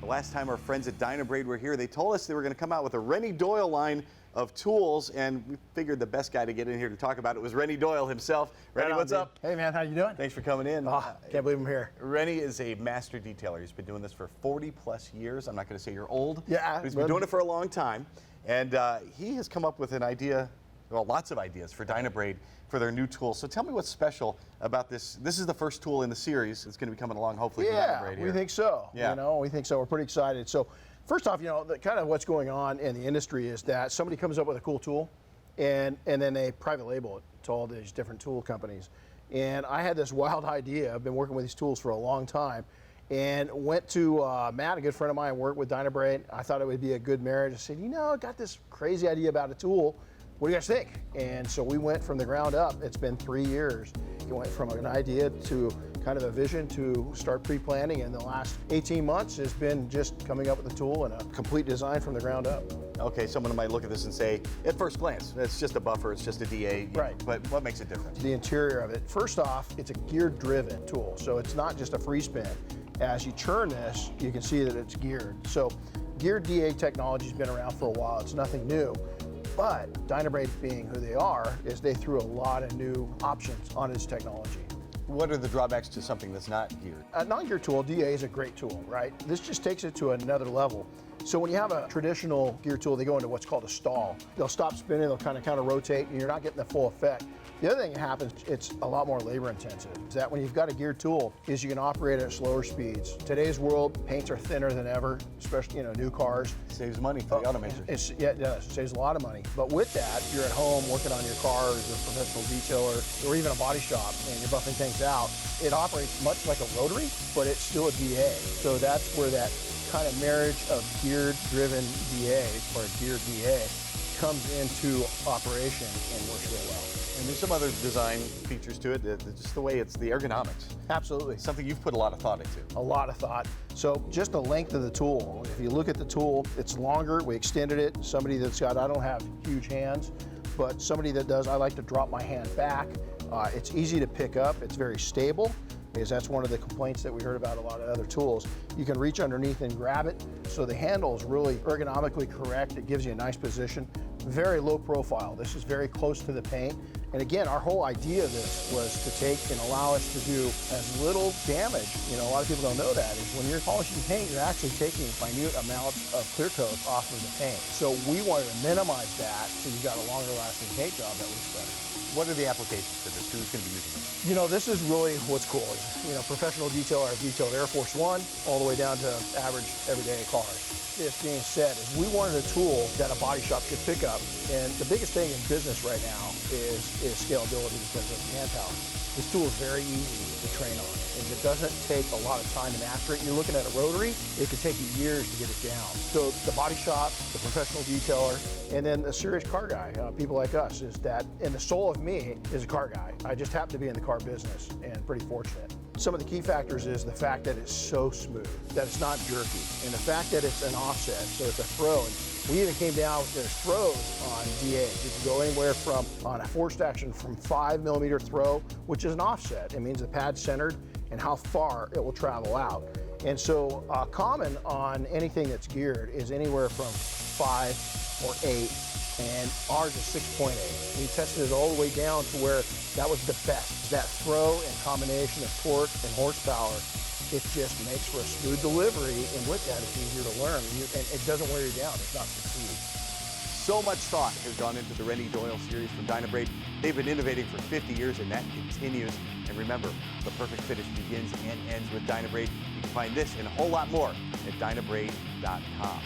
The last time our friends at Dynabrade were here, they told us they were going to come out with a Rennie Doyle line of tools, and we figured the best guy to get in here to talk about it was Rennie Doyle himself. Rennie, what's up? Hey man, how you doing? Thanks for coming in. Can't believe I'm here. Rennie is a master detailer. He's been doing this for 40 plus years. I'm not going to say you're old. Yeah. He's been doing it for a long time, and he has come up with an idea, well, lots of ideas for Dynabrade for their new tools. So tell me what's special about this. This is the first tool in the series. It's going to be coming along hopefully from Dynabrade here. We think so. Yeah. We think so. We're pretty excited. So first off, kind of what's going on in the industry is that somebody comes up with a cool tool and then they private label it to all these different tool companies. And I had this wild idea. I've been working with these tools for a long time and went to Matt, a good friend of mine, worked with Dynabrade. I thought it would be a good marriage. I said, I got this crazy idea about a tool. What do you guys think? And so we went from the ground up. It's been 3 years. It went from an idea to kind of a vision to start pre-planning, and the last 18 months has been just coming up with a tool and a complete design from the ground up. Okay, someone might look at this and say, at first glance, it's just a buffer, it's just a DA. Right. But what makes it different? The interior of it. First off, it's a gear-driven tool, so it's not just a free spin. As you turn this, you can see that it's geared. So geared DA technology has been around for a while. It's nothing new. But Dynabrade, being who they are, is they threw a lot of new options on this technology. What are the drawbacks to something that's not geared? A non-geared tool, DA, is a great tool, right? This just takes it to another level. So when you have a traditional gear tool, they go into what's called a stall. They'll stop spinning, they'll kind of rotate, and you're not getting the full effect. The other thing that happens, it's a lot more labor intensive, is that when you've got a geared tool, is you can operate at slower speeds. Today's world, paints are thinner than ever, especially new cars. Saves money for the automakers. Yeah, it does. It saves a lot of money. But with that, if you're at home working on your car as a professional detailer or even a body shop and you're buffing things out, it operates much like a rotary, but it's still a DA. So that's where that kind of marriage of gear-driven DA or geared DA comes into operation and works really well. And there's some other design features to it, just the way it's the ergonomics. Absolutely. Something you've put a lot of thought into. A lot of thought. So just the length of the tool. If you look at the tool, it's longer. We extended it. Somebody that's got, I don't have huge hands, but somebody that does, I like to drop my hand back. It's easy to pick up. It's very stable, because that's one of the complaints that we heard about a lot of other tools. You can reach underneath and grab it. So the handle is really ergonomically correct. It gives you a nice position. Very low profile. This is very close to the paint. And again, our whole idea of this was to take and allow us to do as little damage. A lot of people don't know that, is when you're polishing paint, you're actually taking minute amounts of clear coat off of the paint. So we wanted to minimize that so you got a longer lasting paint job that looks better. What are the applications for this? Who's going to be using this? This is really what's cool. Professional detailer, I've detailed Air Force One all the way down to average everyday cars. This being said, is we wanted a tool that a body shop could pick up, and the biggest thing in business right now is scalability because of manpower. This tool is very easy to train on, and it doesn't take a lot of time to master it. You're looking at a rotary, it could take you years to get it down. So the body shop, the professional detailer, and then the serious car guy, people like us, is that, and the soul of me is a car guy. I just happen to be in the car business and pretty fortunate. Some of the key factors is the fact that it's so smooth, that it's not jerky, and the fact that it's an offset, so it's a throw. And we even came down with there's throws on DA. You can go anywhere from, on a forced action, from 5mm throw, which is an offset. It means the pad's centered and how far it will travel out. And so common on anything that's geared is anywhere from 5 or 8, and ours is 6.8. We tested it all the way down to where that was the best. That throw and combination of torque and horsepower, it just makes for a smooth delivery, and with that, it's easier to learn, and it doesn't wear you down. It's not fatigue. So much thought has gone into the Rennie Doyle series from Dynabrade. They've been innovating for 50 years, and that continues. And remember, the perfect finish begins and ends with Dynabrade. You can find this and a whole lot more at dynabrade.com.